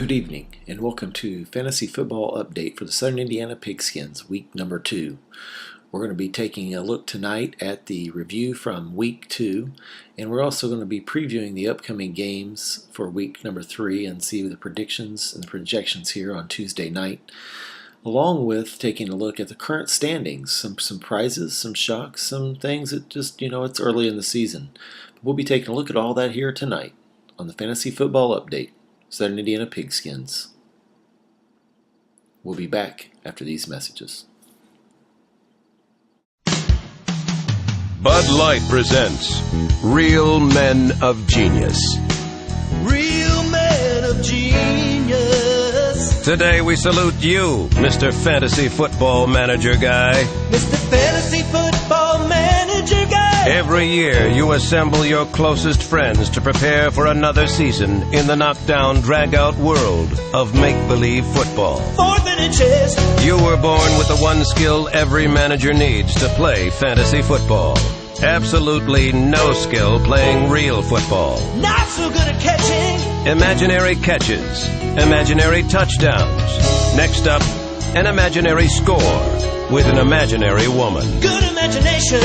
Good evening, and welcome to Fantasy Football Update for the Southern Indiana Pigskins, week number 2. We're going to be taking a look tonight at the review from week 2, and we're also going to be previewing the upcoming games for week number 3 and see the predictions and the projections here on Tuesday night, along with taking a look at the current standings, some surprises, some shocks, some things that just, it's early in the season. But we'll be taking a look at all that here tonight on the Fantasy Football Update. Southern Indiana Pigskins. We'll be back after these messages. Bud Light presents Real Men of Genius. Real Men of Genius. Today we salute you, Mr. Fantasy Football Manager Guy. Mr. Fantasy Football Manager Guy. Every year you assemble your closest friends to prepare for another season in the knockdown, drag-out world of make-believe football. 4th and inches. You were born with the one skill every manager needs to play fantasy football. Absolutely no skill playing real football. Not so good at catching. Imaginary catches, imaginary touchdowns. Next up, an imaginary score with an imaginary woman. Good imagination.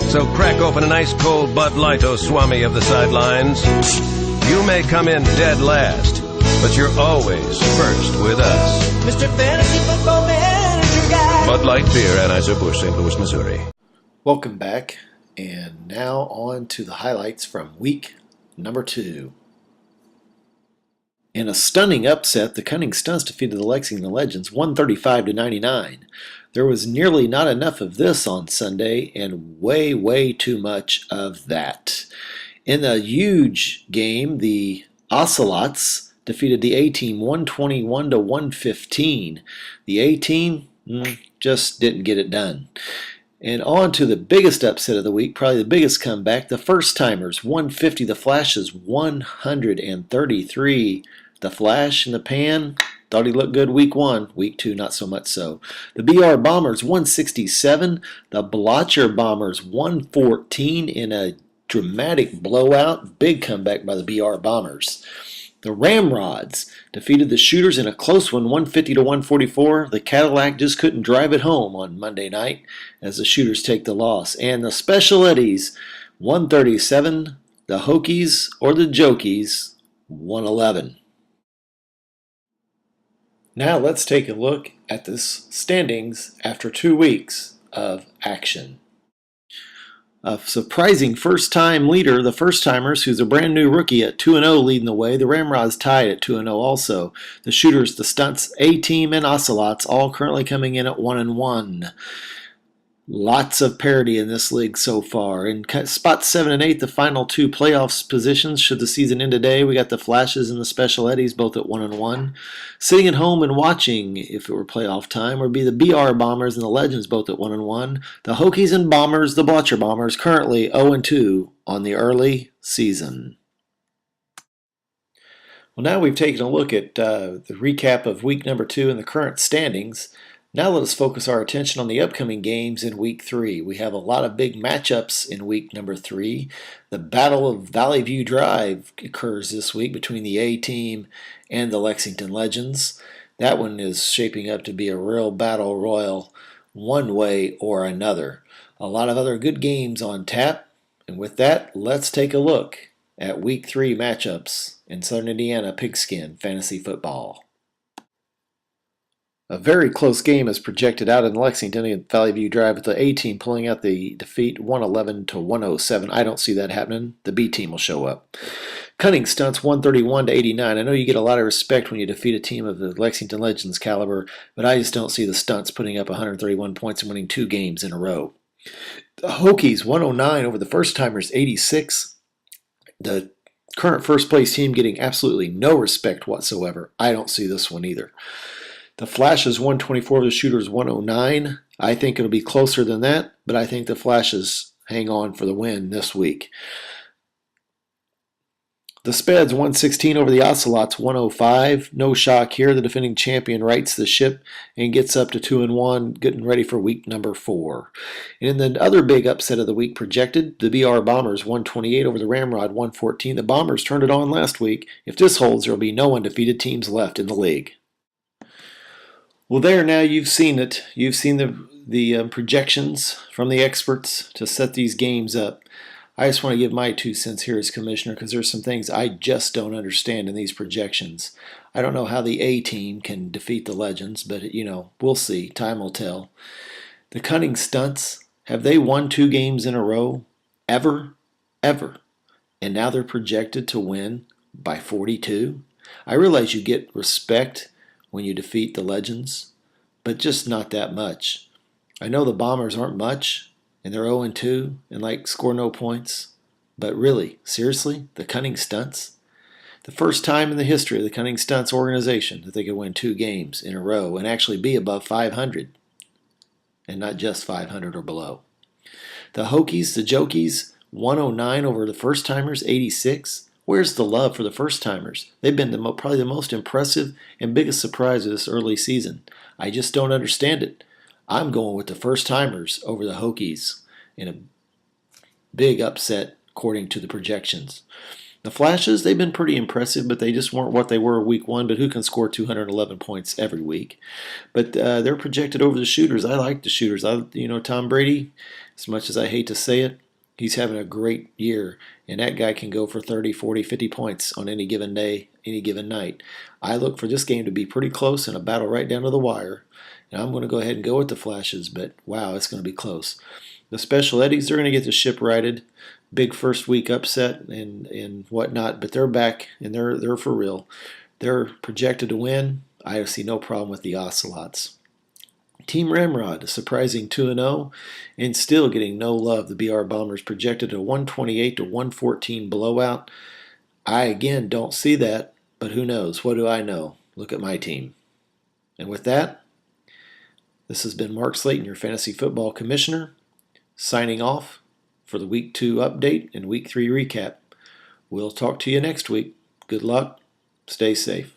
So crack open an ice cold Bud Light, oh Swami of the sidelines. You may come in dead last, but you're always first with us. Mr. Fantasy Football Manager Guy. Bud Light Beer, Anheuser-Busch, St. Louis, Missouri. Welcome back, and now on to the highlights from week number 2. In a stunning upset, the Cunning Stunts defeated the Lexington Legends 135-99. There was nearly not enough of this on Sunday, and way too much of that. In a huge game, the Ocelots defeated the A-Team 121-115. The A-Team just didn't get it done. And on to the biggest upset of the week, probably the biggest comeback, the First Timers 150, the Flashes 133. The Flash in the pan, thought he looked good week 1. Week 2, not so much so. The BR Bombers 167, the Blotcher Bombers 114 in a dramatic blowout. Big comeback by the BR Bombers. The Ramrods defeated the Shooters in a close one, 150-144. The Cadillac just couldn't drive it home on Monday night as the Shooters take the loss. And the Special Eddies 137, the Hokies or the Jokies 111. Now let's take a look at the standings after 2 weeks of action. A surprising first-time leader, the First-Timers, who's a brand new rookie at 2-0 leading the way. The Ramrods tied at 2-0 also. The Shooters, the Stunts, A-Team, and Ocelots all currently coming in at 1-1. Lots of parity in this league so far. In spots 7 and 8, the final 2 playoffs positions, should the season end today, we got the Flashes and the Special Eddies both at 1-1. Sitting at home and watching, if it were playoff time, would be the BR Bombers and the Legends both at 1-1. The Hokies and Bombers, the Blotcher Bombers, currently 0-2 on the early season. Well, now we've taken a look at the recap of week number 2 and the current standings. Now let us focus our attention on the upcoming games in Week 3. We have a lot of big matchups in week number 3. The Battle of Valley View Drive occurs this week between the A-Team and the Lexington Legends. That one is shaping up to be a real battle royal one way or another. A lot of other good games on tap. And with that, let's take a look at Week 3 matchups in Southern Indiana Pigskin Fantasy Football. A very close game is projected out in Lexington at Valley View Drive with the A-Team pulling out the defeat 111-107. I don't see that happening. The B-Team will show up. Cunning Stunts 131-89. I know you get a lot of respect when you defeat a team of the Lexington Legends caliber, but I just don't see the Stunts putting up 131 points and winning 2 games in a row. The Hokies 109 over the First Timers 86. The current first place team getting absolutely no respect whatsoever. I don't see this one either. The Flashes 124, the Shooters 109. I think it'll be closer than that, but I think the Flashes hang on for the win this week. The Speds 116 over the Ocelots 105. No shock here. The defending champion rights the ship and gets up to 2-1, getting ready for week number 4. And in the other big upset of the week projected, the BR Bombers 128 over the Ramrod 114. The Bombers turned it on last week. If this holds, there will be no undefeated teams left in the league. Well, there now you've seen it. You've seen the projections from the experts to set these games up. I just want to give my 2 cents here as commissioner because there's some things I just don't understand in these projections. I don't know how the A team can defeat the Legends, but we'll see. Time will tell. The Cunning Stunts, have they won 2 games in a row? Ever? Ever. And now they're projected to win by 42? I realize you get respect when you defeat the Legends, but just not that much. I know the Bombers aren't much, and they're 0-2 and score no points. But really, seriously, the Cunning Stunts? The first time in the history of the Cunning Stunts organization that they could win 2 games in a row and actually be above 500, and not just 500 or below. The Hokies, the Jokies, 109 over the first timers, 86. Where's the love for the first timers? They've been probably the most impressive and biggest surprise of this early season. I just don't understand it. I'm going with the first timers over the Hokies in a big upset according to the projections. The Flashes, they've been pretty impressive, but they just weren't what they were week 1, but who can score 211 points every week? But they're projected over the Shooters. I like the Shooters. Tom Brady, as much as I hate to say it, he's having a great year, and that guy can go for 30, 40, 50 points on any given day, any given night. I look for this game to be pretty close and a battle right down to the wire. And I'm going to go ahead and go with the Flashes, but wow, it's going to be close. The Special Eddies, they're going to get the ship righted. Big first week upset and whatnot, but they're back and they're for real. They're projected to win. I see no problem with the Ocelots. Team Ramrod, a surprising 2-0 and still getting no love. The BR Bombers projected a 128 to 114 blowout. I again don't see that, but who knows? What do I know? Look at my team. And with that, this has been Mark Slayton, your Fantasy Football Commissioner, signing off for the Week 2 update and Week 3 recap. We'll talk to you next week. Good luck. Stay safe.